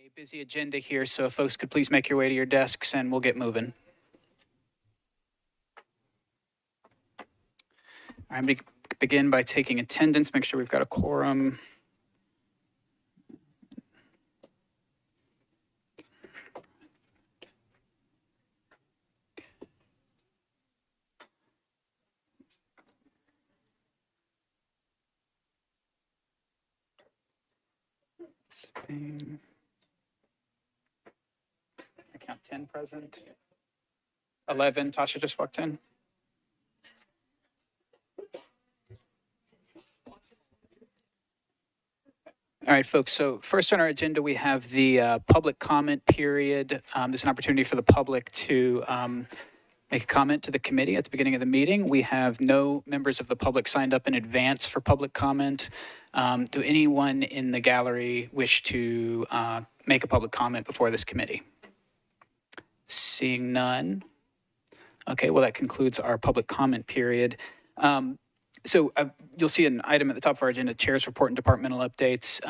a busy agenda here, so if folks could please make your way to your desks and we'll get moving. I'm going to begin by taking attendance, make sure we've got a quorum. Spain. I count 10 present. 11, Tasha just walked in. All right, folks, so first on our agenda, we have the public comment period. This is an opportunity for the public to make a comment to the committee at the beginning of the meeting. We have no members of the public signed up in advance for public comment. Do anyone in the gallery wish to make a public comment before this committee? Seeing none. Okay, well, that concludes our public comment period. So you'll see an item at the top of our agenda, Chair's Report and Departmental Updates.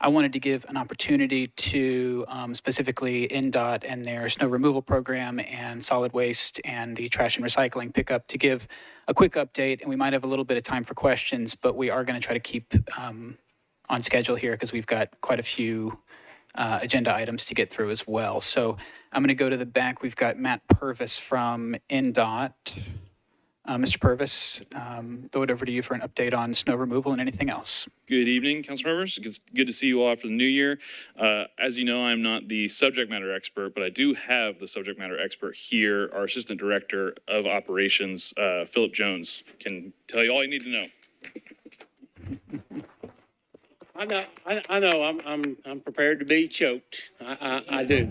I wanted to give an opportunity to specifically NDOT and their snow removal program and solid waste and the trash and recycling pickup to give a quick update. And we might have a little bit of time for questions, but we are going to try to keep on schedule here because we've got quite a few agenda items to get through as well. So I'm going to go to the back. We've got Matt Purvis from NDOT. Mr. Purvis, throw it over to you for an update on snow removal and anything else. Good evening, council members. It's good to see you all after the new year. As you know, I'm not the subject matter expert, but I do have the subject matter expert here. Our Assistant Director of Operations, Philip Jones, can tell you all you need to know. I know. I'm prepared to be choked. I do.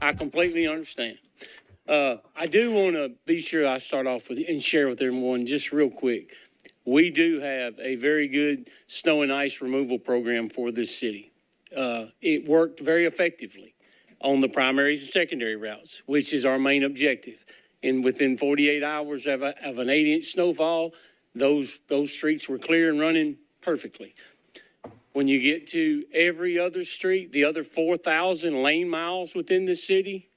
I completely understand. I do want to be sure I start off with and share with everyone just real quick. We do have a very good snow and ice removal program for this city. It worked very effectively on the primaries and secondary routes, which is our main objective. And within 48 hours of an 8-inch snowfall, those streets were clear and running perfectly. When you get to every other street, the other 4,000 lane miles within the city,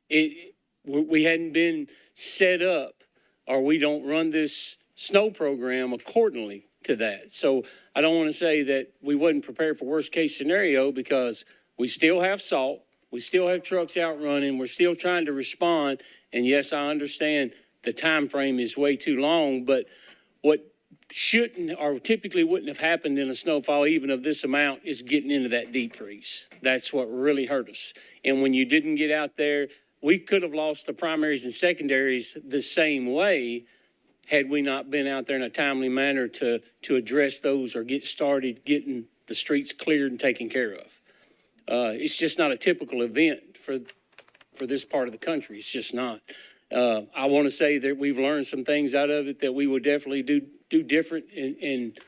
we hadn't been set up, or we don't run this snow program accordingly to that. So I don't want to say that we wasn't prepared for worst case scenario, because we still have salt, we still have trucks out running, we're still trying to respond. And yes, I understand the time frame is way too long, but what shouldn't or typically wouldn't have happened in a snowfall even of this amount is getting into that deep freeze. That's what really hurt us. And when you didn't get out there, we could have lost the primaries and secondaries the same way had we not been out there in a timely manner to address those or get started getting the streets cleared and taken care of. It's just not a typical event for this part of the country. It's just not. I want to say that we've learned some things out of it that we would definitely do different, and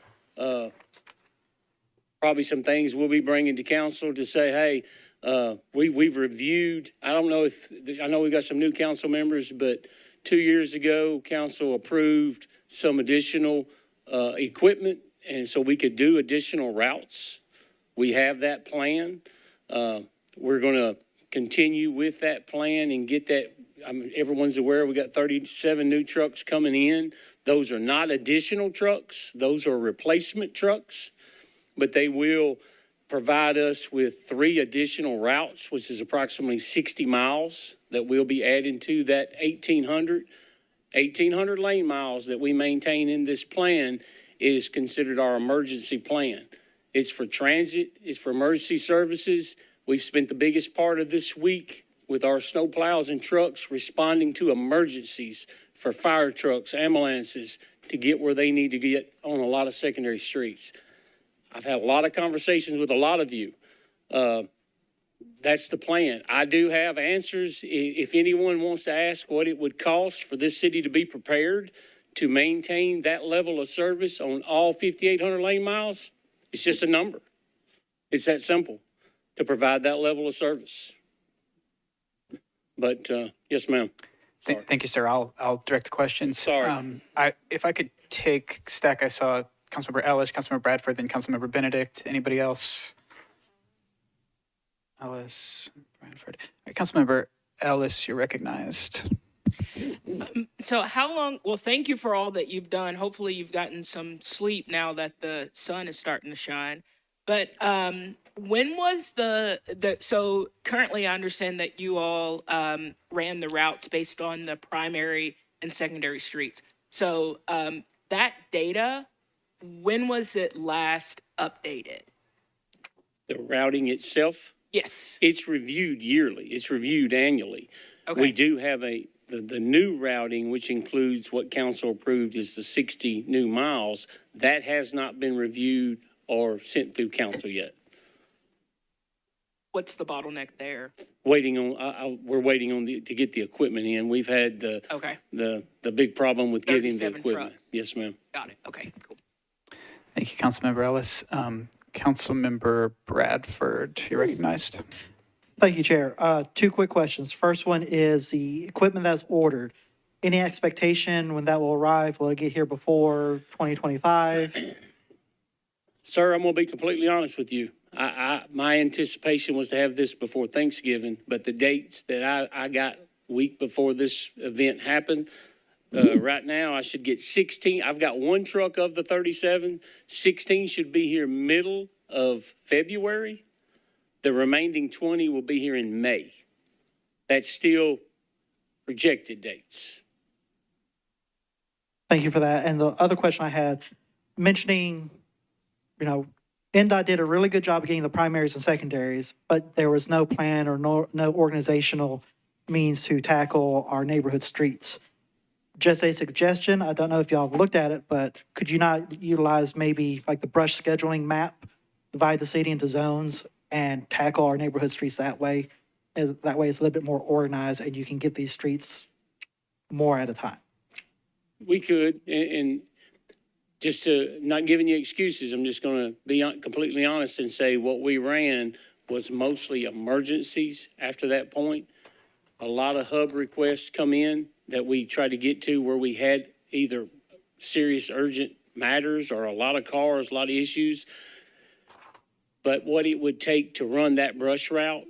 probably some things we'll be bringing to council to say, hey, we've reviewed. I know we've got some new council members, but 2 years ago, council approved some additional equipment, and so we could do additional routes. We have that plan. We're going to continue with that plan and get that. Everyone's aware we got 37 new trucks coming in. Those are not additional trucks. Those are replacement trucks, but they will provide us with 3 additional routes, which is approximately 60 miles that we'll be adding to that 1,800 lane miles that we maintain in this plan is considered our emergency plan. It's for transit, it's for emergency services. We've spent the biggest part of this week with our snow plows and trucks responding to emergencies for fire trucks, ambulances, to get where they need to get on a lot of secondary streets. I've had a lot of conversations with a lot of you. That's the plan. I do have answers. If anyone wants to ask what it would cost for this city to be prepared to maintain that level of service on all 5,800 lane miles, it's just a number. It's that simple to provide that level of service. But yes, ma'am. Thank you, sir. I'll direct the questions. Sorry. If I could take stack, I saw Councilmember Ellis, Councilmember Bradford, then Councilmember Benedict. Anybody else? Ellis, Bradford. All right, Councilmember Ellis, you're recognized. So how long, well, thank you for all that you've done. Hopefully you've gotten some sleep now that the sun is starting to shine. But when was so currently I understand that you all ran the routes based on the primary and secondary streets. So that data, when was it last updated? The routing itself, Yes. it's reviewed yearly. It's reviewed annually. Okay. We do have the new routing, which includes what council approved is the 60 new miles. That has not been reviewed or sent through council yet. What's the bottleneck there? Waiting on, we're waiting on to get the equipment in. We've had the big problem with getting the 37 equipment. trucks. Yes, ma'am. Got it. Okay, cool. Thank you, Councilmember Ellis. Councilmember Bradford, you're recognized. Thank you, Chair. Two quick questions. First one is the equipment that's ordered. Any expectation when that will arrive? Will it get here before 2025? Sir, I'm going to be completely honest with you. My anticipation was to have this before Thanksgiving, but the dates that I got week before this event happened, right now I should get 16. I've got one truck of the 37. 16 should be here middle of February. The remaining 20 will be here in May. That's still projected dates. Thank you for that. And the other question I had, mentioning, NDOT did a really good job of getting the primaries and secondaries, but there was no plan or no organizational means to tackle our neighborhood streets. Just a suggestion, I don't know if y'all have looked at it, but could you not utilize maybe like the brush scheduling map, divide the city into zones and tackle our neighborhood streets that way? That way it's a little bit more organized and you can get these streets more at a time. We could, and just to not giving you excuses, I'm just going to be completely honest and say what we ran was mostly emergencies after that point. A lot of hub requests come in that we try to get to where we had either serious urgent matters or a lot of cars, a lot of issues. But what it would take to run that brush route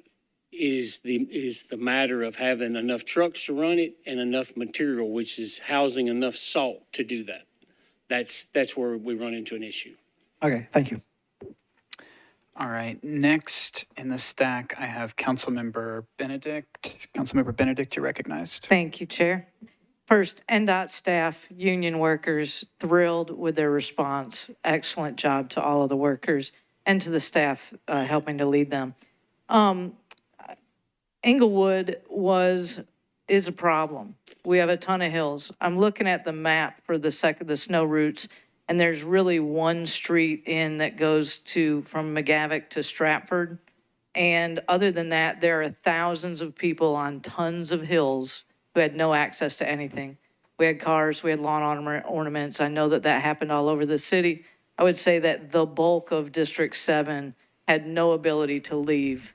is the matter of having enough trucks to run it and enough material, which is housing enough salt to do that. That's where we run into an issue. Okay, thank you. All right, next in the stack, I have Councilmember Benedict. Councilmember Benedict, you're recognized. Thank you, Chair. First, NDOT staff, union workers, thrilled with their response. Excellent job to all of the workers and to the staff helping to lead them. Inglewood is a problem. We have a ton of hills. I'm looking at the map for the snow routes, and there's really one street in that goes from McGavick to Stratford. And other than that, there are thousands of people on tons of hills who had no access to anything. We had cars, we had lawn ornaments. I know that happened all over the city. I would say that the bulk of District 7 had no ability to leave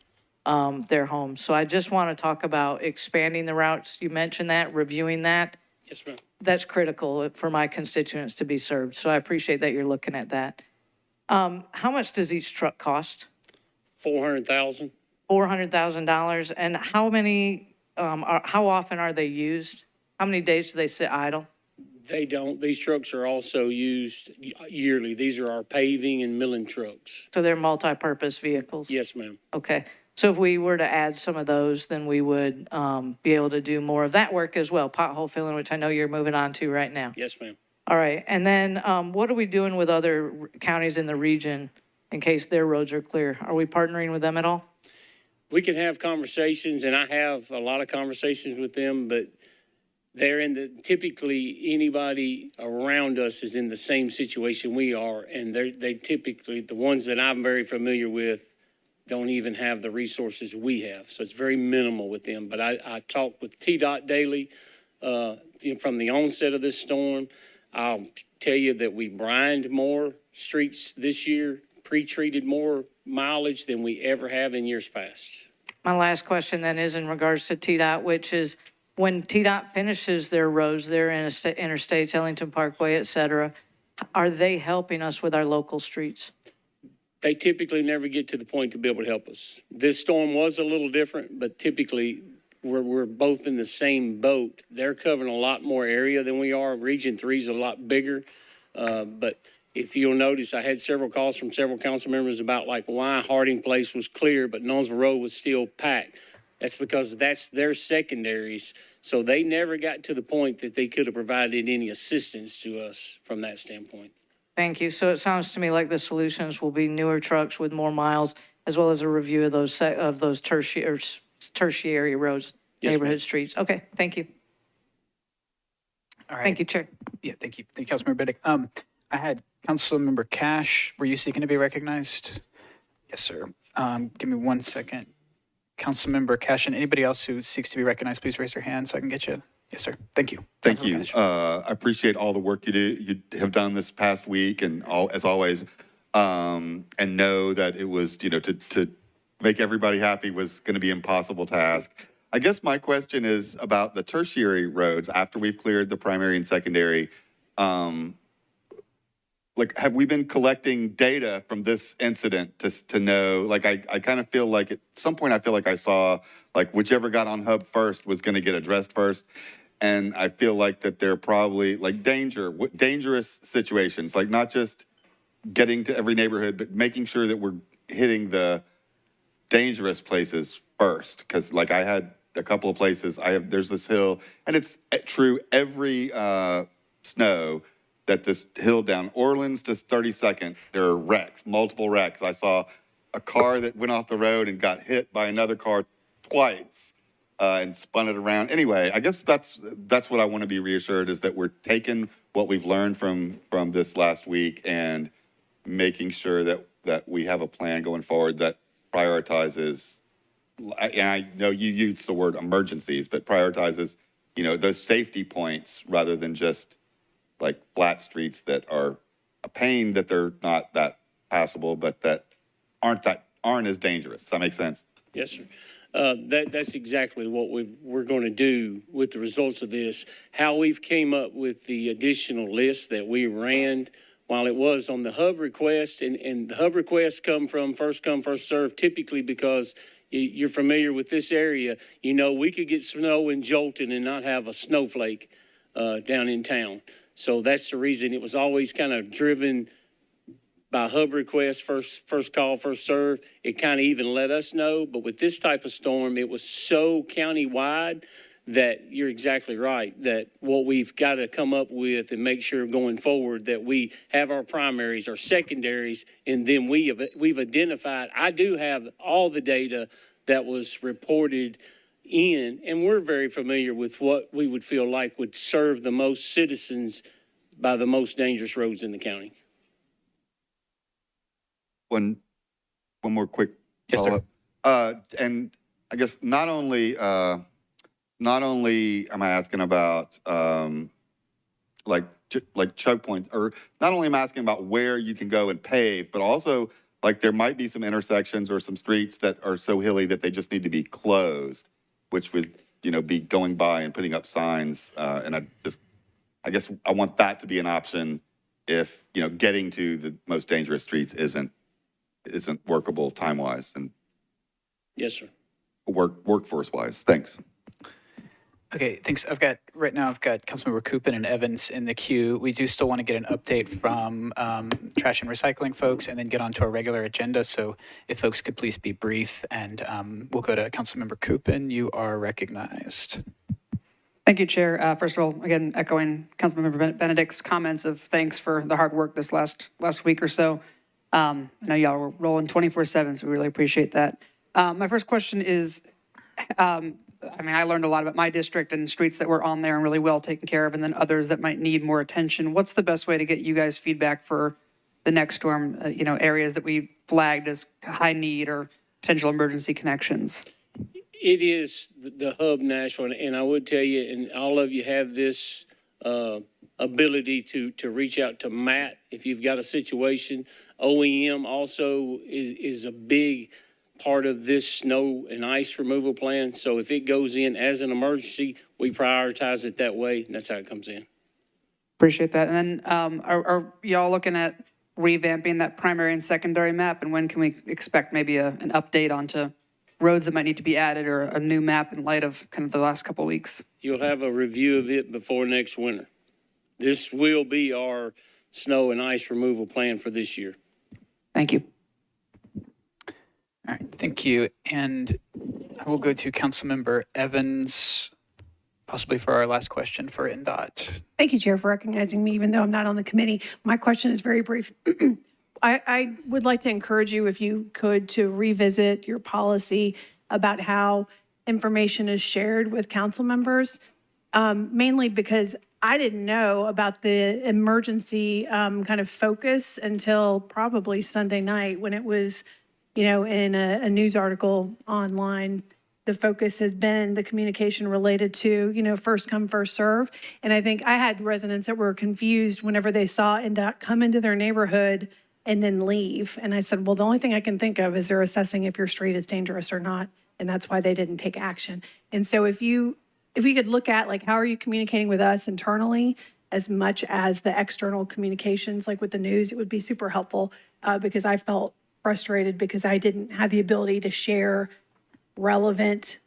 their homes. So I just want to talk about expanding the routes. You mentioned that, reviewing that. Yes, ma'am. That's critical for my constituents to be served. So I appreciate that you're looking at that. How much does each truck cost? $400,000. $400,000. And how many, how often are they used? How many days do they sit idle? They don't. These trucks are also used yearly. These are our paving and milling trucks. So they're multi-purpose vehicles? Yes, ma'am. Okay. So if we were to add some of those, then we would be able to do more of that work as well, pothole filling, which I know you're moving on to right now. Yes, ma'am. All right. And then what are we doing with other counties in the region in case their roads are clear? Are we partnering with them at all? We can have conversations, and I have a lot of conversations with them, but they're typically anybody around us is in the same situation we are, and they typically, the ones that I'm very familiar with, don't even have the resources we have. So it's very minimal with them. But I talk with TDOT daily from the onset of this storm. I'll tell you that we brined more streets this year, pre-treated more mileage than we ever have in years past. My last question then is in regards to TDOT, which is when TDOT finishes their roads, their interstates, Ellington Parkway, et cetera, are they helping us with our local streets? they typically never get to the point to be able to help us. This storm was a little different, but typically we're both in the same boat. They're covering a lot more area than we are. Region 3 is a lot bigger. But if you'll notice, I had several calls from several council members about like why Harding Place was clear, but Nolesville Road was still packed. That's because that's their secondaries. So they never got to the point that they could have provided any assistance to us from that standpoint. Thank you. So it sounds to me like the solutions will be newer trucks with more miles, as well as a review of those tertiary roads, Yes, neighborhood ma'am. streets. Okay, thank you. All right. Thank you, Chair. Yeah, thank you. Thank you, Councilmember Benedict. I had Councilmember Cash. Were you seeking to be recognized? Yes, sir. Give me 1 second. Councilmember Cash, and anybody else who seeks to be recognized, please raise your hand so I can get you. Yes, sir. Thank you. Thank Councilmember you. Cash. I appreciate all the work you have done this past week, and as always, and know that it was, to make everybody happy was going to be an impossible task. I guess my question is about the tertiary roads after we've cleared the primary and secondary. Have we been collecting data from this incident to know, I kind of feel like at some point I feel like I saw whichever got on hub first was going to get addressed first. And I feel like that they're probably dangerous situations, not just getting to every neighborhood, but making sure that we're hitting the dangerous places first. Because I had a couple of places, there's this hill, and it's true every snow that this hill down Orleans to 32nd, there are wrecks, multiple wrecks. I saw a car that went off the road and got hit by another car twice and spun it around. Anyway, I guess that's what I want to be reassured is that we're taking what we've learned from this last week and making sure that we have a plan going forward that prioritizes, and I know you used the word emergencies, but prioritizes, those safety points rather than just flat streets that are a pain that they're not that passable, but that aren't as dangerous. Does that make sense? Yes, sir. That's exactly what we're going to do with the results of this. How we've came up with the additional list that we ran while it was on the hub request, and the hub requests come, first serve, typically because you're familiar with this area. We could get snow in Jolton and not have a snowflake down in town. So that's the reason it was always kind of driven by hub request, first call, first serve. It kind of even let us know. But with this type of storm, it was so countywide that you're exactly right, that what we've got to come up with and make sure going forward that we have our primaries, our secondaries, and then we've identified. I do have all the data that was reported in, and we're very familiar with what we would feel like would serve the most citizens by the most dangerous roads in the county. One more quick Yes, sir. follow-up. And I guess not only am I asking about choke points, or not only am I asking about where you can go and pave, but also there might be some intersections or some streets that are so hilly that they just need to be closed, which would be going by and putting up signs. And I guess I want that to be an option if getting to the most dangerous streets isn't workable time-wise and Yes, sir. workforce-wise. Thanks. Okay, thanks. Right now I've got Councilmember Coopin and Evans in the queue. We do still want to get an update from trash and recycling folks and then get onto our regular agenda. So if folks could please be brief, and we'll go to Councilmember Coopin. You are recognized. Thank you, Chair. First of all, again, echoing Councilmember Benedict's comments of thanks for the hard work this last week or so. I know y'all were rolling 24/7, so we really appreciate that. My first question is, I learned a lot about my district and streets that were on there and really well taken care of, and then others that might need more attention. What's the best way to get you guys feedback for the next storm, areas that we flagged as high need or potential emergency connections? It is the hub, Nashville, and I would tell you, and all of you have this ability to reach out to Matt if you've got a situation. OEM also is a big part of this snow and ice removal plan. So if it goes in as an emergency, we prioritize it that way, and that's how it comes in. Appreciate that. And then are y'all looking at revamping that primary and secondary map? And when can we expect maybe an update onto roads that might need to be added or a new map in light of kind of the last couple of weeks? You'll have a review of it before next winter. This will be our snow and ice removal plan for this year. Thank you. All right, thank you. And I will go to Councilmember Evans, possibly for our last question for NDOT. Thank you, Chair, for recognizing me, even though I'm not on the committee. My question is very brief. I would like to encourage you, if you could, to revisit your policy about how information is shared with council members, mainly because I didn't know about the emergency kind of focus until probably Sunday night when it was, in a news article online. The focus has been the communication related to, first come, first serve. And I think I had residents that were confused whenever they saw NDOT come into their neighborhood and then leave. And I said, well, the only thing I can think of is they're assessing if your street is dangerous or not. And that's why they didn't take action. And so if we could look at like, how are you communicating with us internally as much as the external communications, like with the news, it would be super helpful because I felt frustrated because I didn't have the ability to share relevant,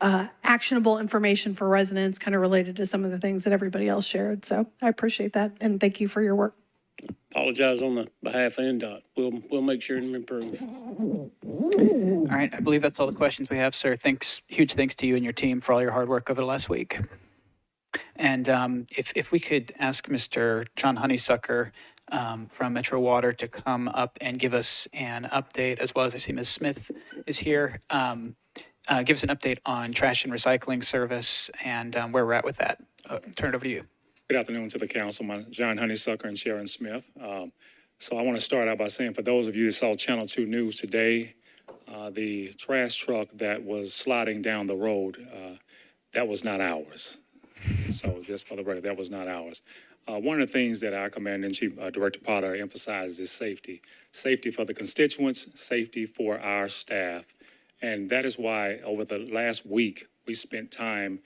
actionable information for residents kind of related to some of the things that everybody else shared. So I appreciate that. And thank you for your work. Apologize on the behalf of NDOT. We'll make sure and improve. All right, I believe that's all the questions we have, sir. Huge thanks to you and your team for all your hard work over the last week. And if we could ask Mr. John Honeysucker from Metro Water to come up and give us an update, as well as I see Ms. Smith is here, give us an update on trash and recycling service and where we're at with that. Turn it over to you. Good afternoon to the council. I'm John Honeysucker and Sharon Smith. So I want to start out by saying, for those of you that saw Channel 2 News today, the trash truck that was sliding down the road, that was not ours. So just for the record, that was not ours. One of the things that our Commander-in-Chief, Director Potter, emphasizes is safety. Safety for the constituents, safety for our staff. And that is why over the last week, we spent time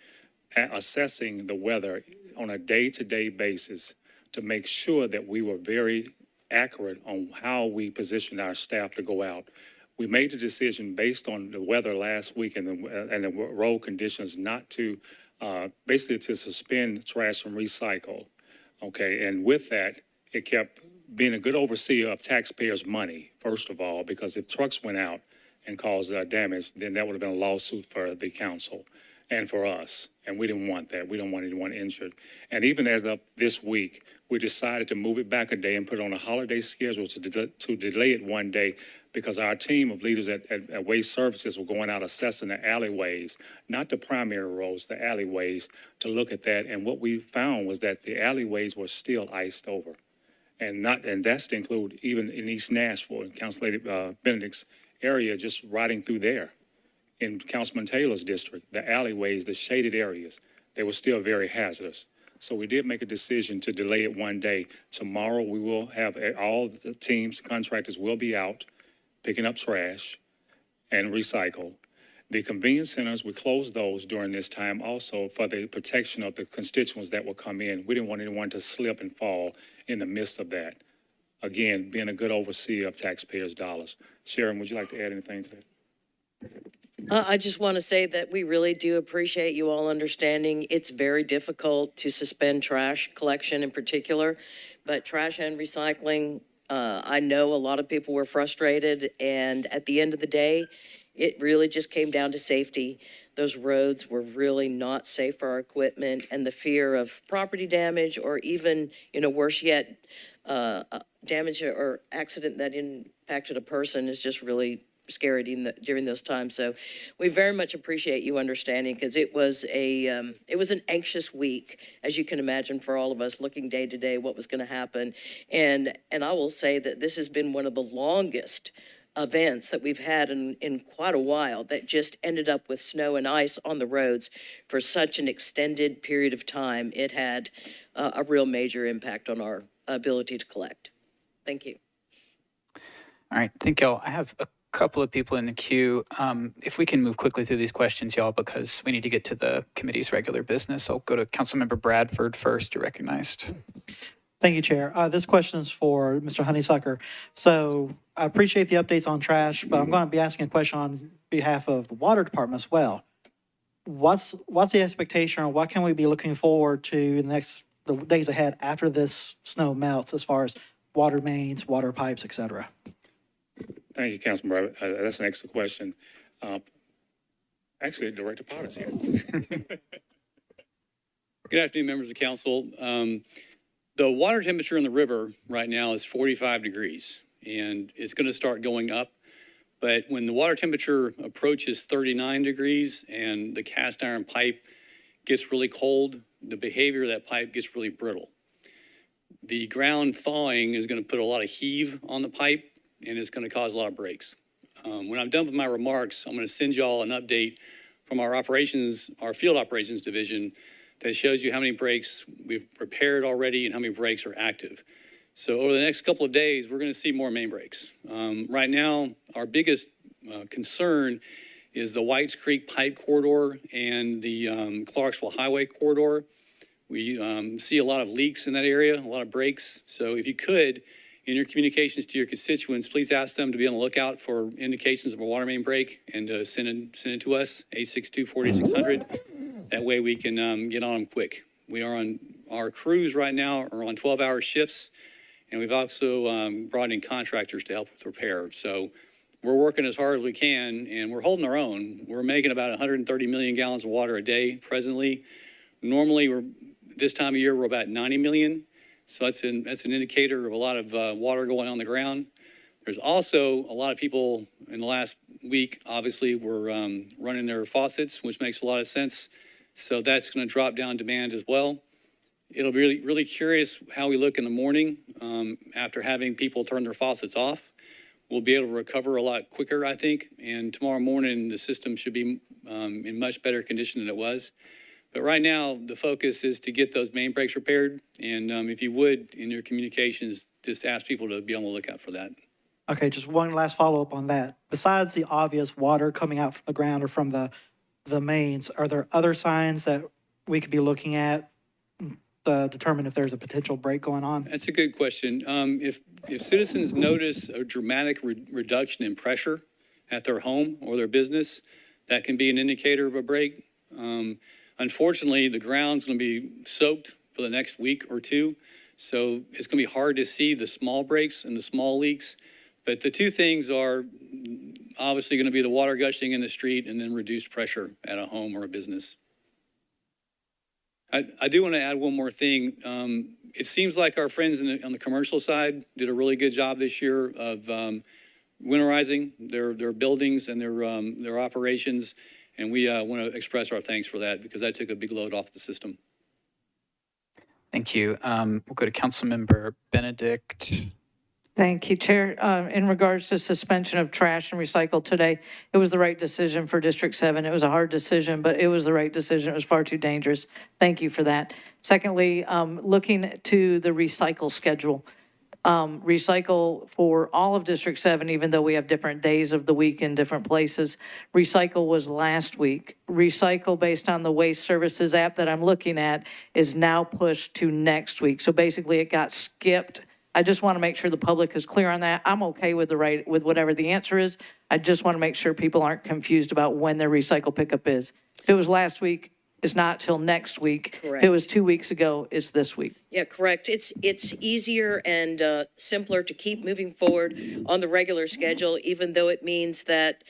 assessing the weather on a day-to-day basis to make sure that we were very accurate on how we positioned our staff to go out. We made the decision based on the weather last week and the road conditions not to, basically to suspend trash and recycle. Okay, and with that, it kept being a good overseer of taxpayers' money, first of all, because if trucks went out and caused damage, then that would have been a lawsuit for the council and for us. And we didn't want that. We don't want anyone injured. And even as of this week, we decided to move it back a day and put it on a holiday schedule to delay it one day because our team of leaders at Waste Services were going out assessing the alleyways, not the primary roads, the alleyways, to look at that. And what we found was that the alleyways were still iced over. And that's to include even in East Nashville, in Councilor Benedict's area, just riding through there. In Councilman Taylor's district, the alleyways, the shaded areas, they were still very hazardous. So we did make a decision to delay it one day. Tomorrow we will have all the teams, contractors will be out picking up trash and recycle. The convenience centers, we closed those during this time also for the protection of the constituents that will come in. We didn't want anyone to slip and fall in the midst of that. Again, being a good overseer of taxpayers' dollars. Sharon, would you like to add anything to that? I just want to say that we really do appreciate you all understanding it's very difficult to suspend trash collection in particular, but trash and recycling, I know a lot of people were frustrated, and at the end of the day, it really just came down to safety. Those roads were really not safe for our equipment, and the fear of property damage or even, worse yet, damage or accident that impacted a person is just really scary during those times. So we very much appreciate you understanding, because it was an anxious week, as you can imagine, for all of us, looking day to day what was going to happen. And I will say that this has been one of the longest events that we've had in quite a while, that just ended up with snow and ice on the roads for such an extended period of time. It had a real major impact on our ability to collect. Thank you. All right, thank y'all. I have a couple of people in the queue. If we can move quickly through these questions, y'all, because we need to get to the committee's regular business. I'll go to Councilmember Bradford first. You're recognized. Thank you, Chair. This question is for Mr. Honeysucker. So I appreciate the updates on trash, but I'm going to be asking a question on behalf of the Water Department as well. What's the expectation, or what can we be looking forward to in the days ahead after this snow melts as far as water mains, water pipes, et cetera? Thank you, Councilman Brevet. That's an excellent question. Actually, Director Potter's here. Good afternoon, members of council. The water temperature in the river right now is 45 degrees, and it's going to start going up. But when the water temperature approaches 39 degrees and the cast iron pipe gets really cold, the behavior of that pipe gets really brittle. The ground thawing is going to put a lot of heave on the pipe, and it's going to cause a lot of breaks. When I'm done with my remarks, I'm going to send y'all an update from our field operations division that shows you how many breaks we've repaired already and how many breaks are active. So over the next couple of days, we're going to see more main breaks. Right now, our biggest concern is the Whites Creek Pipe Corridor and the Clarksville Highway Corridor. We see a lot of leaks in that area, a lot of breaks. So if you could, in your communications to your constituents, please ask them to be on the lookout for indications of a water main break and send it to us, 862-4600. That way we can get on them quick. Our crews right now are on 12-hour shifts, and we've also brought in contractors to help with repair. So we're working as hard as we can, and we're holding our own. We're making about 130 million gallons of water a day presently. Normally, this time of year, we're about 90 million. So that's an indicator of a lot of water going on the ground. There's also a lot of people in the last week, obviously, were running their faucets, which makes a lot of sense. So that's going to drop down demand as well. It'll be really, really curious how we look in the morning after having people turn their faucets off. We'll be able to recover a lot quicker, I think. And tomorrow morning, the system should be in much better condition than it was. But right now, the focus is to get those main breaks repaired. And if you would, in your communications, just ask people to be on the lookout for that. Okay, just one last follow-up on that. Besides the obvious water coming out from the ground or from the mains, are there other signs that we could be looking at to determine if there's a potential break going on? That's a good question. If citizens notice a dramatic reduction in pressure at their home or their business, that can be an indicator of a break. Unfortunately, the ground's going to be soaked for the next week or two, so it's going to be hard to see the small breaks and the small leaks. But the two things are obviously going to be the water gushing in the street and then reduced pressure at a home or a business. I do want to add one more thing. It seems like our friends on the commercial side did a really good job this year of winterizing their buildings and their operations. And we want to express our thanks for that because that took a big load off the system. Thank you. We'll go to Councilmember Benedict. Thank you, Chair. In regards to suspension of trash and recycle today, it was the right decision for District 7. It was a hard decision, but it was the right decision. It was far too dangerous. Thank you for that. Secondly, looking to the recycle schedule. Recycle for all of District 7, even though we have different days of the week in different places. Recycle was last week. Recycle, based on the Waste Services app that I'm looking at, is now pushed to next week. So basically it got skipped. I just want to make sure the public is clear on that. I'm okay with with whatever the answer is. I just want to make sure people aren't confused about when their recycle pickup is. If it was last week, it's not till next week. Correct. If it was 2 weeks ago, it's this week. Yeah, correct. It's easier and simpler to keep moving forward on the regular schedule, even though it means that,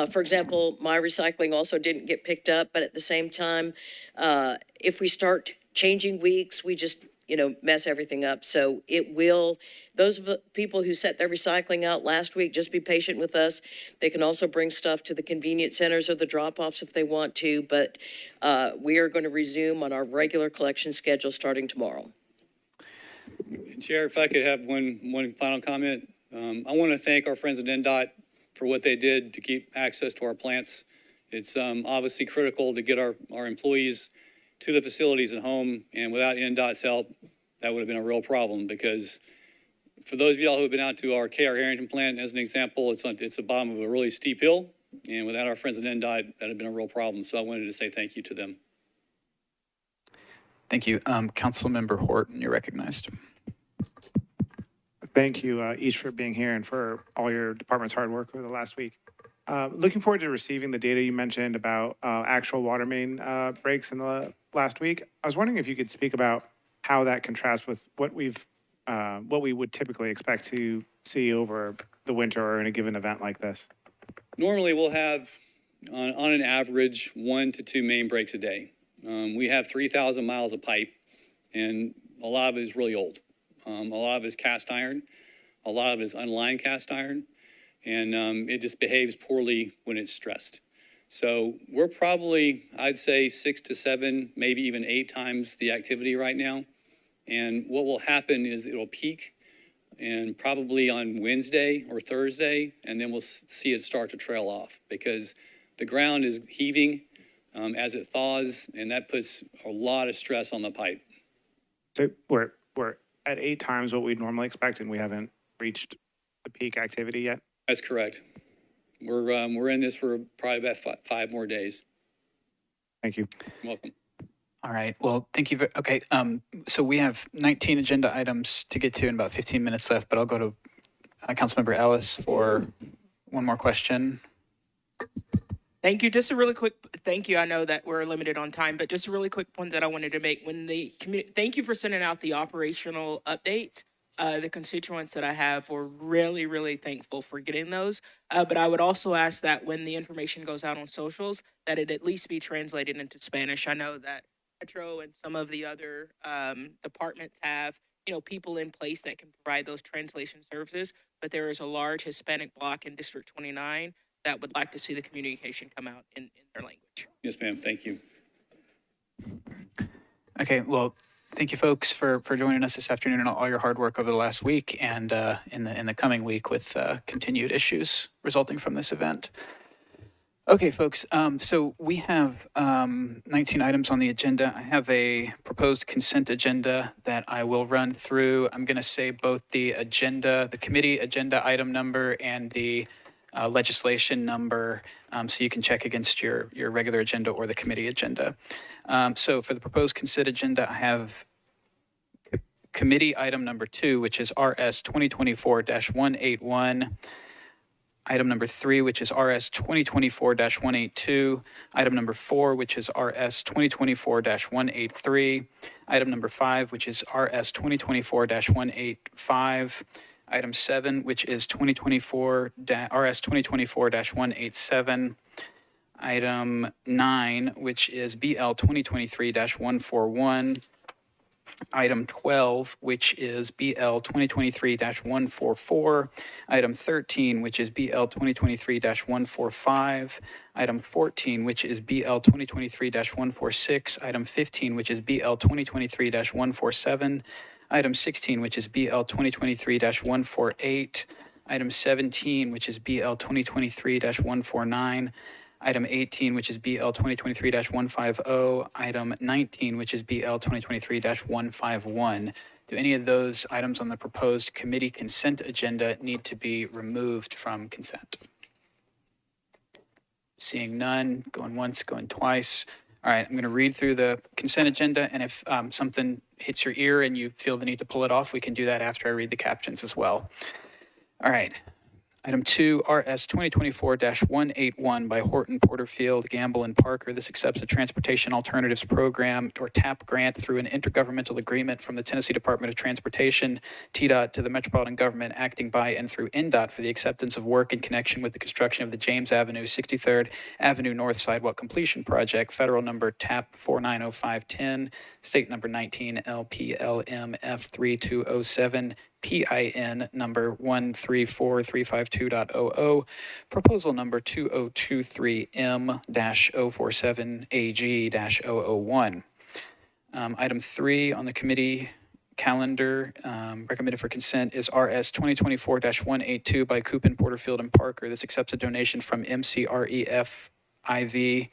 for example, my recycling also didn't get picked up. But at the same time, if we start changing weeks, we just mess everything up. So it will, those people who set their recycling out last week, just be patient with us. They can also bring stuff to the convenience centers or the drop-offs if they want to, but we are going to resume on our regular collection schedule starting tomorrow. Chair, if I could have one final comment. I want to thank our friends at NDOT for what they did to keep access to our plants. It's obviously critical to get our employees to the facilities at home, and without NDOT's help, that would have been a real problem because for those of y'all who have been out to our KR Harrington plant, as an example, it's the bottom of a really steep hill, and without our friends at NDOT, that would have been a real problem. So I wanted to say thank you to them. Thank you. Councilmember Horton, you're recognized. Thank you each for being here and for all your department's hard work over the last week. Looking forward to receiving the data you mentioned about actual water main breaks in the last week. I was wondering if you could speak about how that contrasts with what we would typically expect to see over the winter or in a given event like this. Normally, we'll have, on an average, 1 to 2 main breaks a day. We have 3,000 miles of pipe, and a lot of it is really old. A lot of it is cast iron. A lot of it is unlined cast iron. And it just behaves poorly when it's stressed. So we're probably, I'd say, 6 to 7, maybe even 8 times the activity right now. And what will happen is it'll peak and probably on Wednesday or Thursday, and then we'll see it start to trail off because the ground is heaving as it thaws, and that puts a lot of stress on the pipe. So we're at 8 times what we'd normally expect, and we haven't reached the peak activity yet? That's correct. We're in this for probably about 5 more days. Thank you. You're welcome. All right. Well, thank you. Okay. So we have 19 agenda items to get to and about 15 minutes left, but I'll go to Councilmember Ellis for one more question. Thank you. Just a really quick thank you. I know that we're limited on time, but just a really quick point that I wanted to make. Thank you for sending out the operational updates. The constituents that I have were really, really thankful for getting those. But I would also ask that when the information goes out on socials, that it at least be translated into Spanish. I know that Metro and some of the other departments have, people in place that can provide those translation services. But there is a large Hispanic bloc in District 29 that would like to see the communication come out in their language. Yes, ma'am. Thank you. Okay. Well, thank you, folks, for joining us this afternoon and all your hard work over the last week and in the coming week with continued issues resulting from this event. Okay, folks. So we have 19 items on the agenda. I have a proposed consent agenda that I will run through. I'm going to say both the agenda, the committee agenda item number, and the legislation number, so you can check against your regular agenda or the committee agenda. So for the proposed consent agenda, I have committee item number 2, which is RS 2024-181. Item number 3, which is RS 2024-182. Item number 4, which is RS 2024-183. Item number 5, which is RS 2024-185. Item 7, which is RS 2024-187. Item 9, which is BL 2023-141. Item 12, which is BL 2023-144. Item 13, which is BL 2023-145. Item 14, which is BL 2023-146. Item 15, which is BL 2023-147. Item 16, which is BL 2023-148. Item 17, which is BL 2023-149. Item 18, which is BL 2023-150. Item 19, which is BL 2023-151. Do any of those items on the proposed committee consent agenda need to be removed from consent? Seeing none, going once, going twice. All right, I'm going to read through the consent agenda, and if something hits your ear and you feel the need to pull it off, we can do that after I read the captions as well. All right. Item 2, RS 2024-181 by Horton, Porterfield, Gamble, and Parker. This accepts a Transportation Alternatives Program, or TAP grant, through an intergovernmental agreement from the Tennessee Department of Transportation, TDOT, to the Metropolitan Government, acting by and through NDOT for the acceptance of work in connection with the construction of the James Avenue, 63rd Avenue North Sidewalk Completion Project, federal number TAP 490510, state number 19 LPLMF3207, PIN number 134352.00, proposal number 2023M-047AG-001. Item 3 on the committee calendar, recommended for consent, is RS 2024-182 by Coupin, Porterfield, and Parker. This accepts a donation from MCREF IV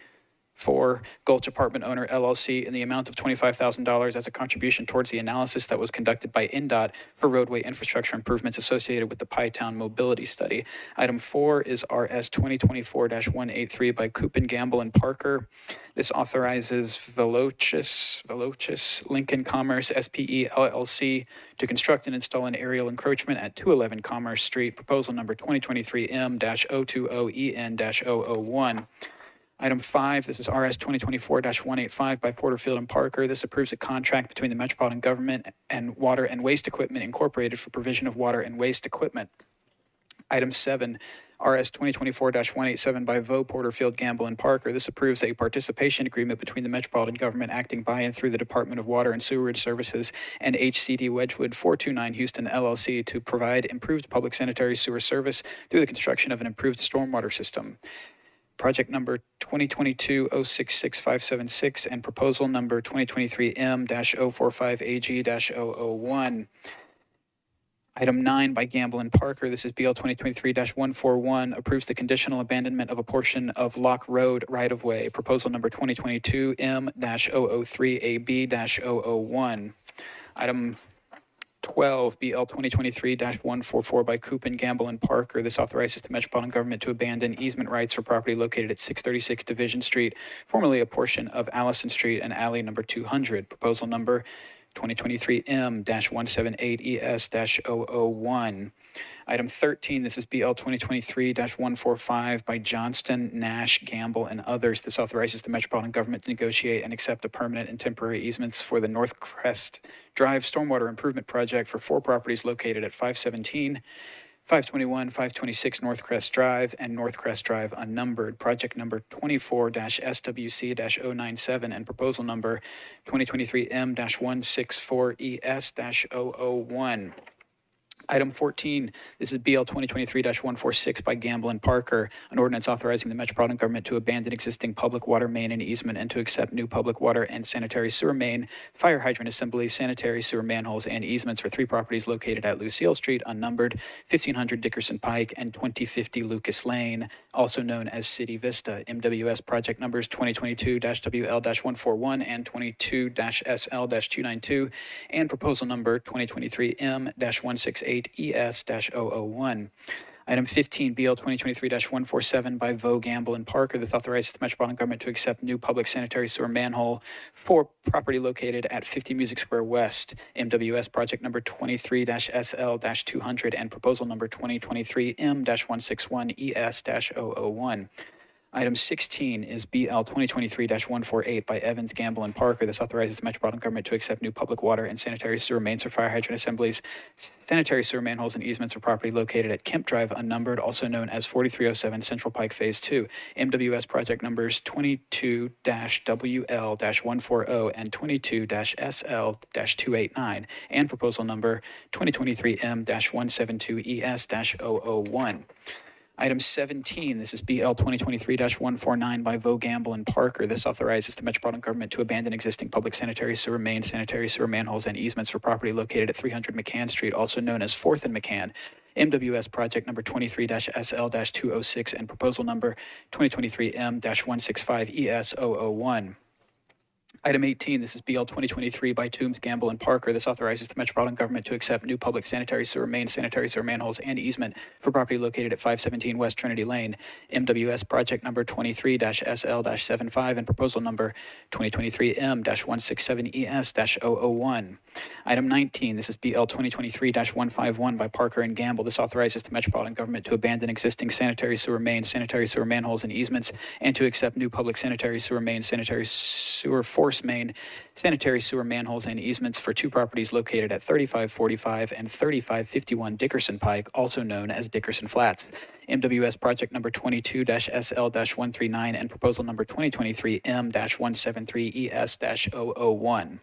4, Gulch Apartment Owner LLC in the amount of $25,000 as a contribution towards the analysis that was conducted by NDOT for roadway infrastructure improvements associated with the Pytown Mobility Study. Item 4 is RS 2024-183 by Coopin, Gamble, and Parker. This authorizes Velocis Lincoln Commerce SPE LLC to construct and install an aerial encroachment at 211 Commerce Street, proposal number 2023 M-020EN-001. Item 5, this is RS 2024-185 by Porterfield and Parker. This approves a contract between the Metropolitan Government and Water and Waste Equipment Incorporated for provision of water and waste equipment. Item 7, RS 2024-187 by Porterfield, Gamble, and Parker. This approves a participation agreement between the Metropolitan Government acting by and through the Department of Water and Sewerage Services and HCD Wedgwood 429 Houston LLC to provide improved public sanitary sewer service through the construction of an improved stormwater system. Project number 2022-066576 and proposal number 2023 M-045AG-001. Item 9 by Gamble and Parker, this is BL 2023-141, approves the conditional abandonment of a portion of Lock Road right-of-way. Proposal number 2022 M-003AB-001. Item 12, BL 2023-144 by Coopin, Gamble, and Parker. This authorizes the Metropolitan Government to abandon easement rights for property located at 636 Division Street, formerly a portion of Allison Street and Alley number 200. Proposal number 2023 M-178ES-001. Item 13, this is BL 2023-145 by Johnston, Nash, Gamble, and others. This authorizes the Metropolitan Government to negotiate and accept a permanent and temporary easements for the North Crest Drive Stormwater Improvement Project for 4 properties located at 517, 521, 526 North Crest Drive, and North Crest Drive unnumbered. Project number 24-SWC-097 and proposal number 2023 M-164ES-001. Item 14, this is BL 2023-146 by Gamble and Parker, an ordinance authorizing the Metropolitan Government to abandon existing public water main and easement and to accept new public water and sanitary sewer main, fire hydrant assemblies, sanitary sewer manholes, and easements for 3 properties located at Lucille Street, unnumbered, 1500 Dickerson Pike, and 2050 Lucas Lane, also known as City Vista. MWS project numbers 2022-WL-141 and 22-SL-292, and proposal number 2023 M-168 ES-001. Item 15, BL 2023-147 by Gamble, and Parker. This authorizes the Metropolitan Government to accept new public sanitary sewer manhole for property located at 50 Music Square West. MWS project number 23-SL-200 and proposal number 2023 M-161 ES-001. Item 16 is BL 2023-148 by Evans, Gamble, and Parker. This authorizes the Metropolitan Government to accept new public water and sanitary sewer mains for fire hydrant assemblies, sanitary sewer manholes, and easements for property located at Kemp Drive, unnumbered, also known as 4307 Central Pike Phase 2. MWS project numbers 22-WL-140 and 22-SL-289, and proposal number 2023 M-172 ES-001. Item 17, this is BL 2023-149 by Gamble, and Parker. This authorizes the Metropolitan Government to abandon existing public sanitary sewer mains, sanitary sewer manholes, and easements for property located at 300 McCann Street, also known as 4th and McCann. MWS project number 23-SL-206 and proposal number 2023 M-165 ES-001. Item 18, this is BL 2023 by Toombs, Gamble, and Parker. This authorizes the Metropolitan Government to accept new public sanitary sewer mains, sanitary sewer manholes, and easement for property located at 517 West Trinity Lane. MWS project number 23-SL-75 and proposal number 2023 M-167 ES-001. Item 19, this is BL 2023-151 by Parker and Gamble. This authorizes the Metropolitan Government to abandon existing sanitary sewer mains, sanitary sewer manholes, and easements, and to accept new public sanitary sewer mains, sanitary sewer force main, sanitary sewer manholes, and easements for 2 properties located at 3545 and 3551 Dickerson Pike, also known as Dickerson Flats. MWS project number 22-SL-139 and proposal number 2023 M-173 ES-001.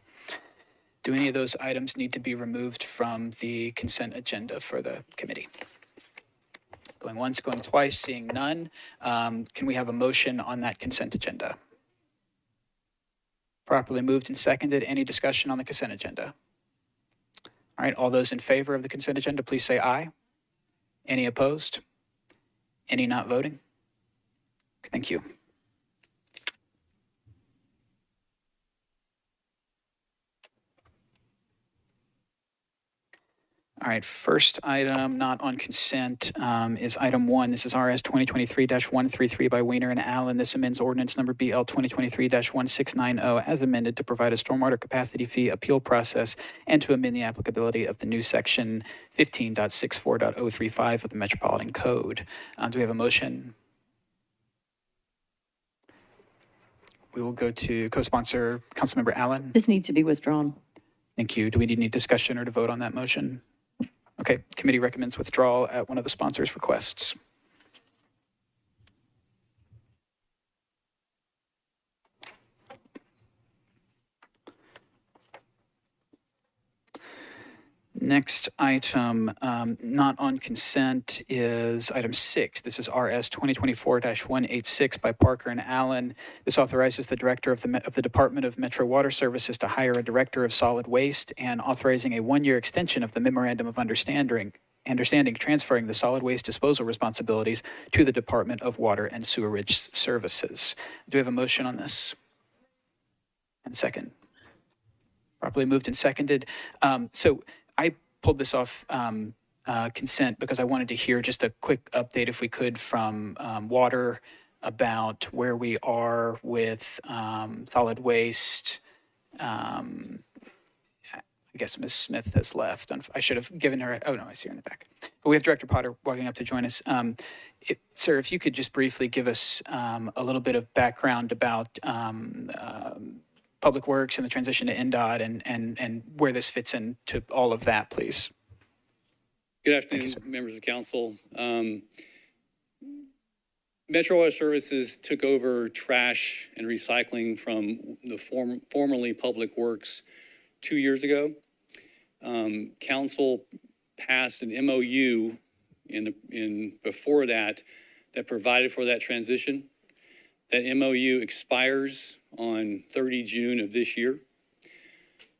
Do any of those items need to be removed from the consent agenda for the committee? Going once, going twice, seeing none. Can we have a motion on that consent agenda? Properly moved and seconded. Any discussion on the consent agenda? All right, all those in favor of the consent agenda, please say aye. Any opposed? Any not voting? Thank you. All right, first item not on consent is item 1. This is RS 2023-133 by Weiner and Allen. This amends ordinance number BL 2023-1690 as amended to provide a stormwater capacity fee appeal process and to amend the applicability of the new section 15.64.035 of the Metropolitan Code. Do we have a motion? We will go to co-sponsor Councilmember Allen. This needs to be withdrawn. Thank you. Do we need any discussion or to vote on that motion? Okay, committee recommends withdrawal at one of the sponsors' requests. Next item, not on consent, is item 6. This is RS 2024-186 by Parker and Allen. This authorizes the director of the Department of Metro Water Services to hire a director of solid waste and authorizing a one-year extension of the memorandum of understanding transferring the solid waste disposal responsibilities to the Department of Water and Sewerage Services. Do we have a motion on this? And second. Properly moved and seconded. So I pulled this off consent because I wanted to hear just a quick update, if we could, from Water about where we are with solid waste. I guess Ms. Smith has left. I should have given her, oh no, I see her in the back. But we have Director Potter walking up to join us. Sir, if you could just briefly give us a little bit of background about Public Works and the transition to NDOT and where this fits into all of that, please. Good afternoon, members of council. Metro Water Services took over trash and recycling from the formerly Public Works 2 years ago. Council passed an MOU before that provided for that transition. That MOU expires on 30 June of this year.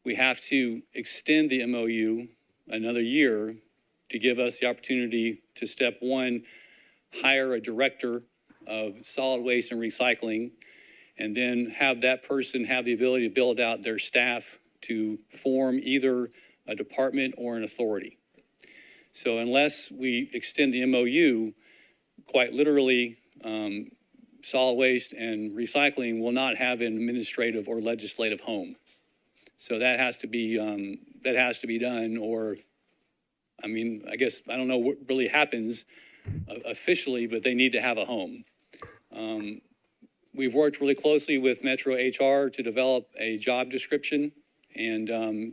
We have to extend the MOU another year to give us the opportunity to, step one, hire a director of solid waste and recycling, and then have that person have the ability to build out their staff to form either a department or an authority. So unless we extend the MOU, quite literally, solid waste and recycling will not have an administrative or legislative home. So that has to be done, or, I mean, I guess, I don't know what really happens officially, but they need to have a home. We've worked really closely with Metro HR to develop a job description and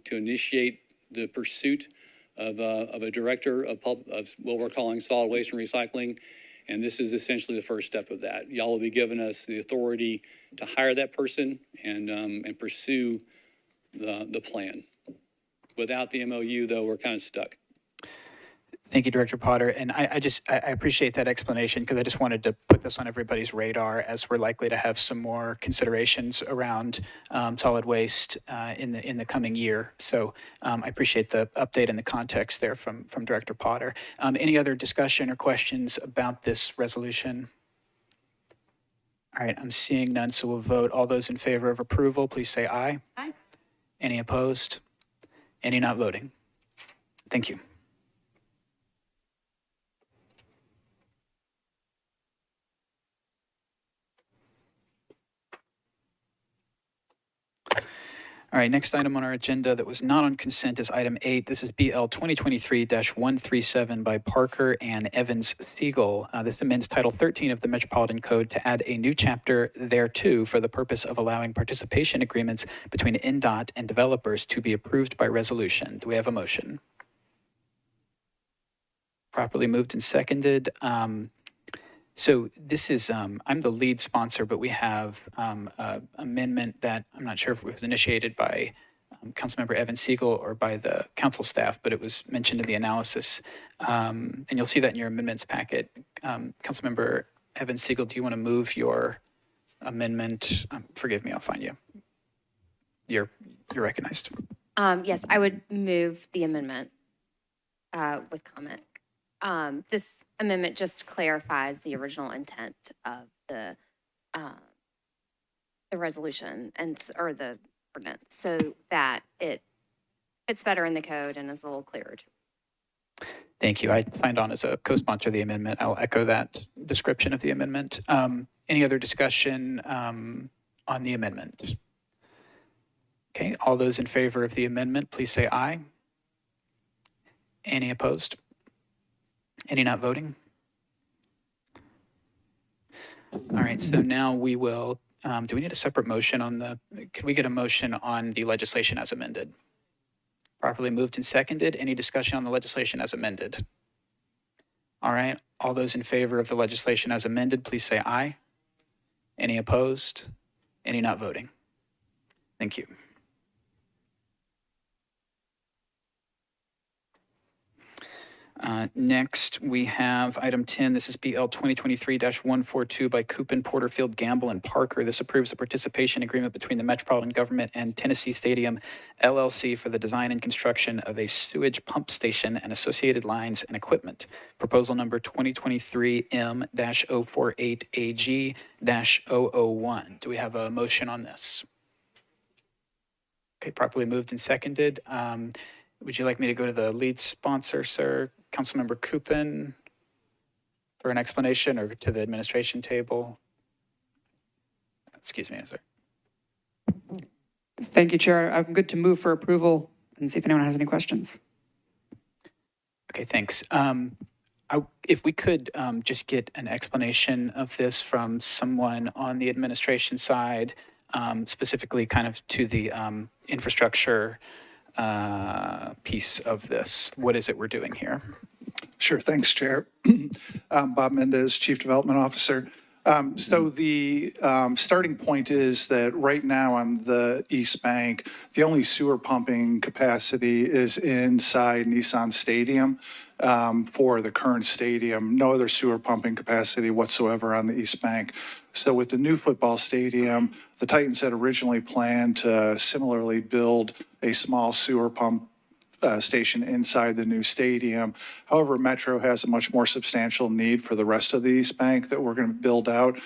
to initiate the pursuit of a director of what we're calling solid waste and recycling. And this is essentially the first step of that. Y'all will be giving us the authority to hire that person and pursue the plan. Without the MOU, though, we're kind of stuck. Thank you, Director Potter. And I appreciate that explanation because I just wanted to put this on everybody's radar as we're likely to have some more considerations around solid waste in the coming year. So I appreciate the update and the context there from Director Potter. Any other discussion or questions about this resolution? All right, I'm seeing none, so we'll vote. All those in favor of approval, please say aye. Aye. Any opposed? Any not voting? Thank you. All right, next item on our agenda that was not on consent is item 8. This is BL 2023-137 by Parker and Evans Siegel. This amends Title 13 of the Metropolitan Code to add a new chapter thereto for the purpose of allowing participation agreements between NDOT and developers to be approved by resolution. Do we have a motion? Properly moved and seconded. So this is, I'm the lead sponsor, but we have an amendment that I'm not sure if it was initiated by Councilmember Evan Siegel or by the council staff, but it was mentioned in the analysis. And you'll see that in your amendments packet. Councilmember Evan Siegel, do you want to move your amendment? Forgive me, I'll find you. You're recognized. Yes, I would move the amendment with comment. This amendment just clarifies the original intent of the resolution or the ordinance so that it fits better in the code and is a little clearer. Thank you. I signed on as a co-sponsor of the amendment. I'll echo that description of the amendment. Any other discussion on the amendment? Okay, all those in favor of the amendment, please say aye. Any opposed? Any not voting? All right, so now we will, do we need a separate motion on could we get a motion on the legislation as amended? Properly moved and seconded. Any discussion on the legislation as amended? All right, all those in favor of the legislation as amended, please say aye. Any opposed? Any not voting? Thank you. Next, we have item 10. This is BL 2023-142 by Coopin, Porterfield, Gamble, and Parker. This approves the participation agreement between the Metropolitan Government and Tennessee Stadium LLC for the design and construction of a sewage pump station and associated lines and equipment. Proposal number 2023 M-048AG-001. Do we have a motion on this? Okay, properly moved and seconded. Would you like me to go to the lead sponsor, sir? Councilmember Coopin, for an explanation, or to the administration table? Excuse me, sir. Thank you, Chair. I'm good to move for approval and see if anyone has any questions. Okay, thanks. If we could just get an explanation of this from someone on the administration side, specifically kind of to the infrastructure piece of this. What is it we're doing here? Sure. Thanks, Chair. Bob Mendez, Chief Development Officer. So the starting point is that right now on the East Bank, the only sewer pumping capacity is inside Nissan Stadium for the current stadium. No other sewer pumping capacity whatsoever on the East Bank. So with the new football stadium, the Titans had originally planned to similarly build a small sewer pump station inside the new stadium. However, Metro has a much more substantial need for the rest of the East Bank that we're going to build out.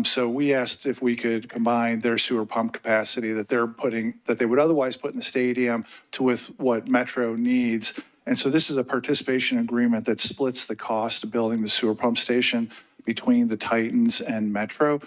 So we asked if we could combine their sewer pump capacity that they would otherwise put in the stadium with what Metro needs. And so this is a participation agreement that splits the cost of building the sewer pump station between the Titans and Metro.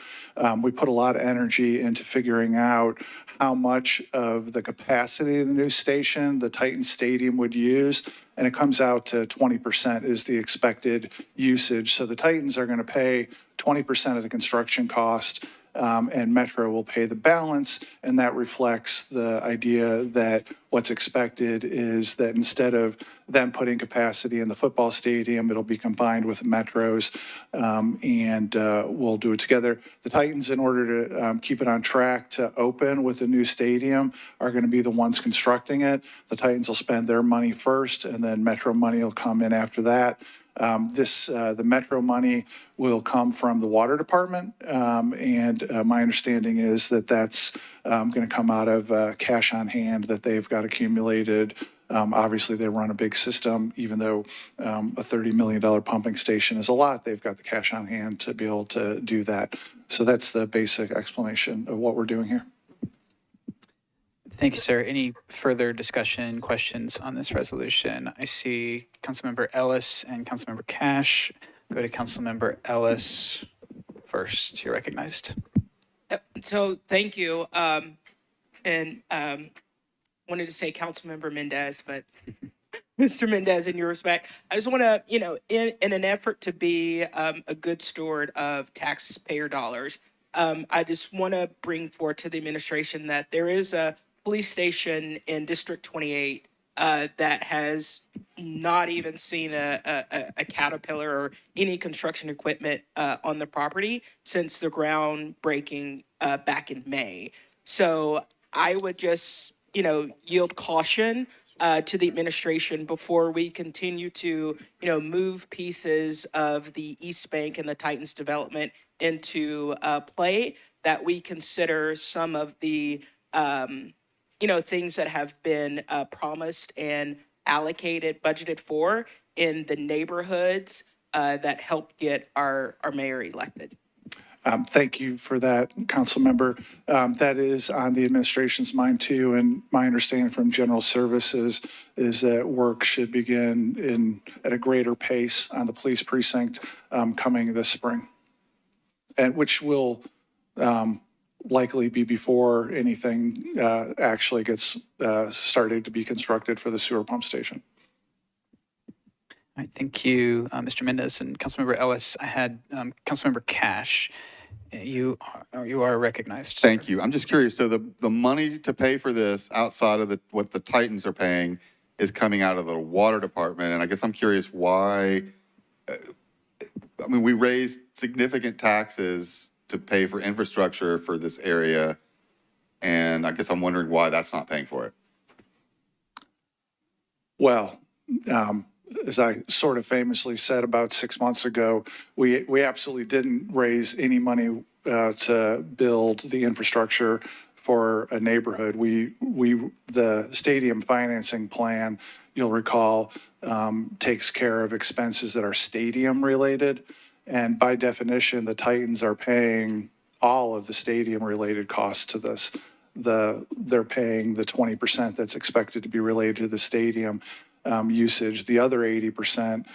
We put a lot of energy into figuring out how much of the capacity of the new station the Titans Stadium would use, and it comes out to 20% is the expected usage. So the Titans are going to pay 20% of the construction cost, and Metro will pay the balance, and that reflects the idea that what's expected is that instead of them putting capacity in the football stadium, it'll be combined with Metro's, and we'll do it together. The Titans, in order to keep it on track to open with the new stadium, are going to be the ones constructing it. The Titans will spend their money first, and then Metro money will come in after that. The Metro money will come from the water department, and my understanding is that that's going to come out of cash on hand that they've got accumulated. Obviously, they run a big system, even though a $30 million pumping station is a lot, they've got the cash on hand to be able to do that. So that's the basic explanation of what we're doing here. Thank you, sir. Any further discussion, questions on this resolution? I see Councilmember Ellis and Councilmember Cash. Go to Councilmember Ellis first. You're recognized. Yep. So thank you. And wanted to say Councilmember Mendez, but Mr. Mendez, in your respect, I just want to, in an effort to be a good steward of taxpayer dollars, I just want to bring forward to the administration that there is a police station in District 28 that has not even seen a Caterpillar or any construction equipment on the property since the groundbreaking back in May. So I would just, yield caution to the administration before we continue to, move pieces of the East Bank and the Titans development into play, that we consider some of the things that have been promised and allocated, budgeted for in the neighborhoods that helped get our mayor elected. Thank you for that, council member. That is on the administration's mind too, and my understanding from general services is that work should begin at a greater pace on the police precinct coming this spring, and which will likely be before anything actually gets started to be constructed for the sewer pump station. All right, thank you, Mr. Mendez and Councilmember Ellis. I had Councilmember Cash. You are recognized. Thank you. I'm just curious. So the money to pay for this outside of what the Titans are paying is coming out of the water department. And I guess I'm curious why, I mean, we raised significant taxes to pay for infrastructure for this area. And I guess I'm wondering why that's not paying for it. Well, as I sort of famously said about 6 months ago, we absolutely didn't raise any money to build the infrastructure for a neighborhood. The stadium financing plan, you'll recall, takes care of expenses that are stadium related. And by definition, the Titans are paying all of the stadium related costs to this. They're paying the 20% that's expected to be related to the stadium usage. The other 80%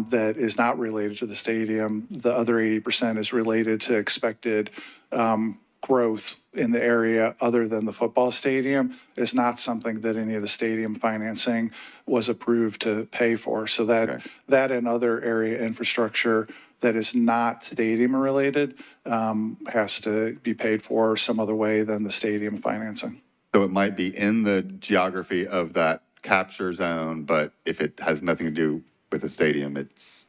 that is not related to the stadium, the other 80% is related to expected growth in the area other than the football stadium. Is not something that any of the stadium financing was approved to pay for. So that and other area infrastructure that is not stadium related has to be paid for some other way than the stadium financing. So it might be in the geography of that capture zone, but if it has nothing to do with the stadium, it's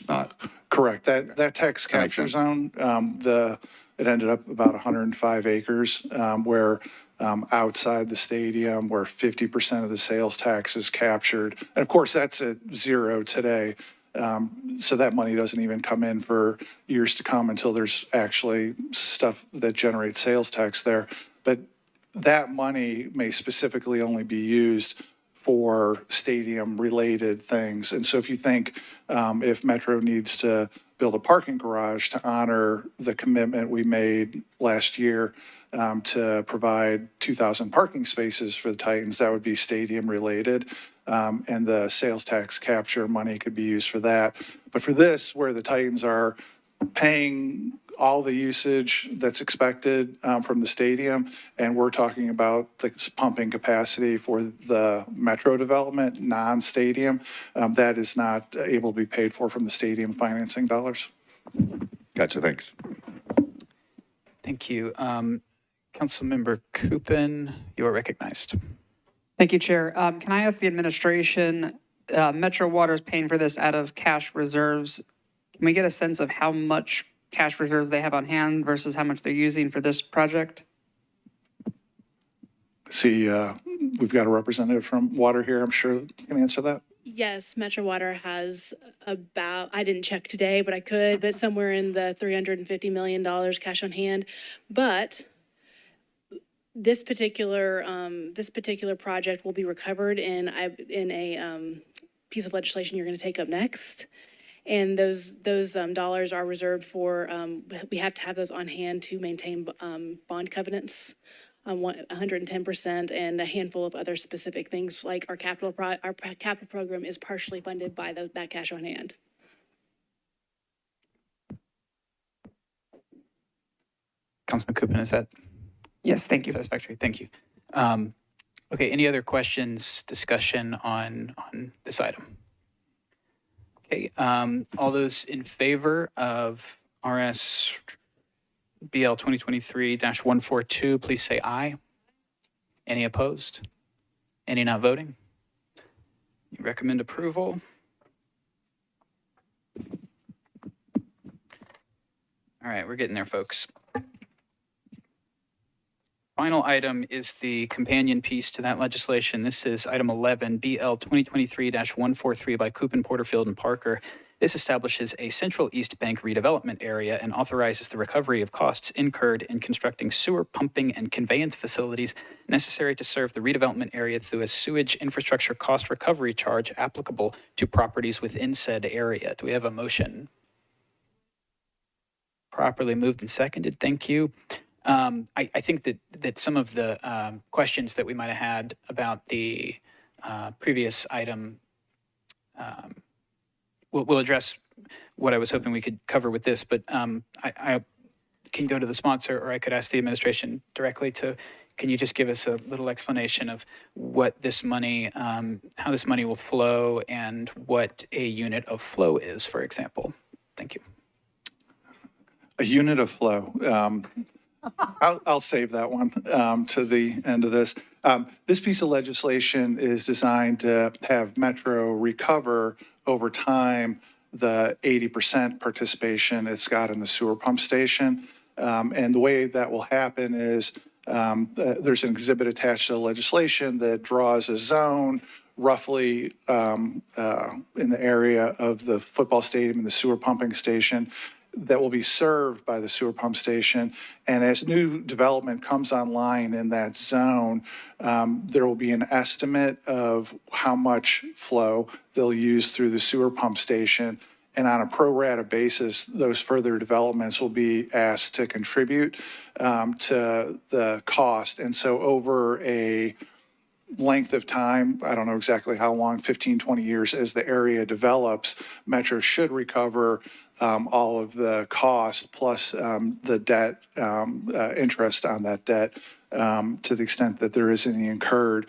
not. Correct. That tax capture zone, it ended up about 105 acres where outside the stadium, where 50% of the sales tax is captured. And of course, that's at zero today. So that money doesn't even come in for years to come until there's actually stuff that generates sales tax there. But that money may specifically only be used for stadium-related things. And so if you think if Metro needs to build a parking garage to honor the commitment we made last year to provide 2,000 parking spaces for the Titans, that would be stadium-related. And the sales tax capture money could be used for that. But for this, where the Titans are paying all the usage that's expected from the stadium, and we're talking about the pumping capacity for the Metro development, non-stadium, that is not able to be paid for from the stadium financing dollars. Gotcha, thanks. Thank you. Councilmember Coopin, you are recognized. Thank you, Chair. Can I ask the administration, Metro Water is paying for this out of cash reserves. Can we get a sense of how much cash reserves they have on hand versus how much they're using for this project? See, we've got a representative from Water here. I'm sure you can answer that. Yes, Metro Water has about, I didn't check today, but I could, but somewhere in the $350 million cash on hand. But this particular project will be recovered in a piece of legislation you're going to take up next. And those dollars are reserved for, we have to have those on hand to maintain bond covenants, 110%, and a handful of other specific things like our capital program is partially funded by that cash on hand. Councilman Coopin, is that? Yes, thank you. Satisfactory, thank you. Okay, any other questions, discussion on this item? Okay, all those in favor of RS BL 2023-142, please say aye. Any opposed? Any not voting? You recommend approval? All right, we're getting there, folks. Final item is the companion piece to that legislation. This is item 11, BL 2023-143 by Coopin, Porterfield, and Parker. This establishes a Central East Bank redevelopment area and authorizes the recovery of costs incurred in constructing sewer pumping and conveyance facilities necessary to serve the redevelopment area through a sewage infrastructure cost recovery charge applicable to properties within said area. Do we have a motion? properly moved and seconded. Thank you. I think that some of the questions that we might have had about the previous item we'll address what I was hoping we could cover with this, but I can go to the sponsor, or I could ask the administration directly to, can you just give us a little explanation of what this money, how this money will flow and what a unit of flow is, for example? Thank you. A unit of flow. I'll save that one to the end of this. This piece of legislation is designed to have Metro recover over time the 80% participation it's got in the sewer pump station. And the way that will happen is there's an exhibit attached to the legislation that draws a zone roughly in the area of the football stadium and the sewer pumping station that will be served by the sewer pump station. And as new development comes online in that zone, there will be an estimate of how much flow they'll use through the sewer pump station. And on a pro rata basis, those further developments will be asked to contribute to the cost. And so over a length of time, I don't know exactly how long, 15, 20 years, as the area develops, Metro should recover all of the cost plus the debt, interest on that debt to the extent that there is any incurred.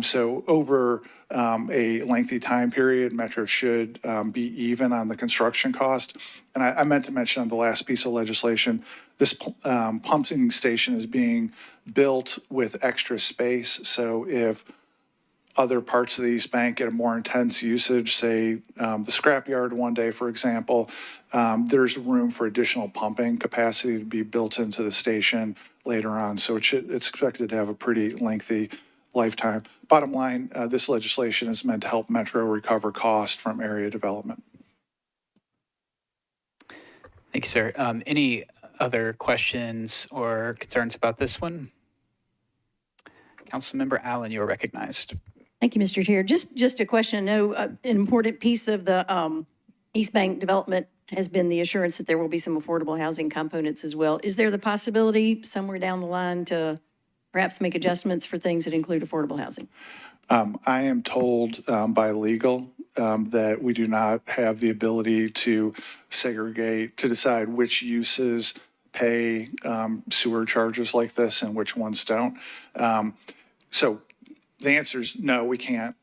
So over a lengthy time period, Metro should be even on the construction cost. And I meant to mention on the last piece of legislation, this pumping station is being built with extra space. So if other parts of the East Bank get a more intense usage, say the scrapyard one day, for example, there's room for additional pumping capacity to be built into the station later on. So it's expected to have a pretty lengthy lifetime. Bottom line, this legislation is meant to help Metro recover cost from area development. Thank you, sir. Any other questions or concerns about this one? Councilmember Allen, you are recognized. Thank you, Mr. Chair. Just a question. I know an important piece of the East Bank development has been the assurance that there will be some affordable housing components as well. Is there the possibility somewhere down the line to perhaps make adjustments for things that include affordable housing? I am told by legal that we do not have the ability to segregate, to decide which uses pay sewer charges like this and which ones don't. So the answer is no, we can't.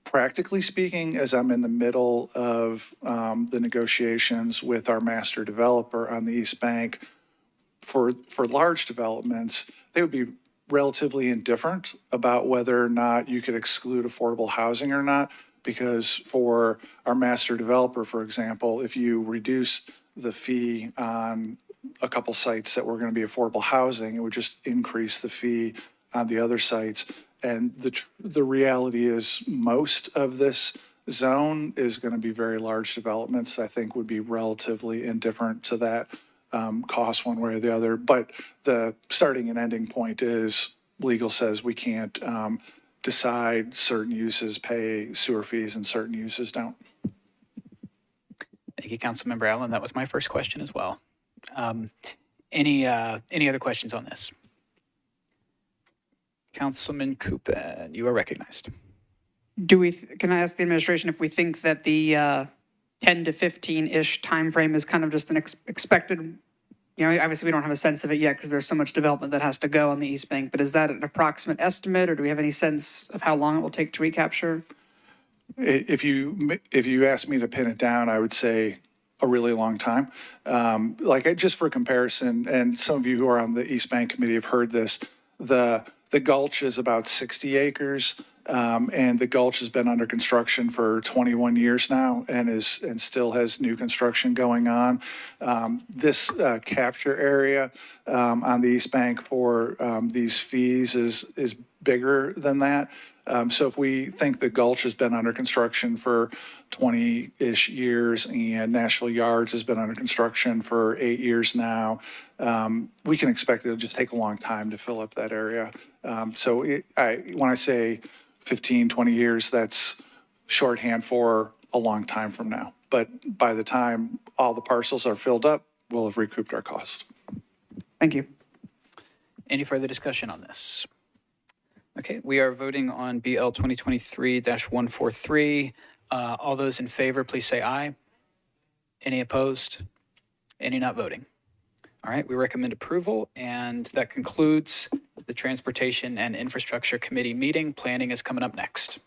Practically speaking, as I'm in the middle of the negotiations with our master developer on the East Bank, for large developments, they would be relatively indifferent about whether or not you could exclude affordable housing or not, because for our master developer, for example, if you reduce the fee on a couple sites that were going to be affordable housing, it would just increase the fee on the other sites. And the reality is most of this zone is going to be very large developments. I think would be relatively indifferent to that cost one way or the other. But the starting and ending point is legal says we can't decide certain uses pay sewer fees and certain uses don't. Thank you, Councilmember Allen. That was my first question as well. Any other questions on this? Councilman Cooper, you are recognized. Can I ask the administration if we think that the 10 to 15-ish timeframe is kind of just an expected, obviously we don't have a sense of it yet because there's so much development that has to go on the East Bank, but is that an approximate estimate or do we have any sense of how long it will take to recapture? If you ask me to pin it down, I would say a really long time. Just for comparison, and some of you who are on the East Bank Committee have heard this, the Gulch is about 60 acres, and the Gulch has been under construction for 21 years now and still has new construction going on. This capture area on the East Bank for these fees is bigger than that. So if we think the Gulch has been under construction for 20-ish years and Nashville Yards has been under construction for 8 years now, we can expect it'll just take a long time to fill up that area. So when I say 15, 20 years, that's shorthand for a long time from now. But by the time all the parcels are filled up, we'll have recouped our cost. Thank you. Any further discussion on this? Okay, we are voting on BL 2023-143. All those in favor, please say aye. Any opposed? Any not voting? All right, we recommend approval, and that concludes the Transportation and Infrastructure Committee meeting. Planning is coming up next.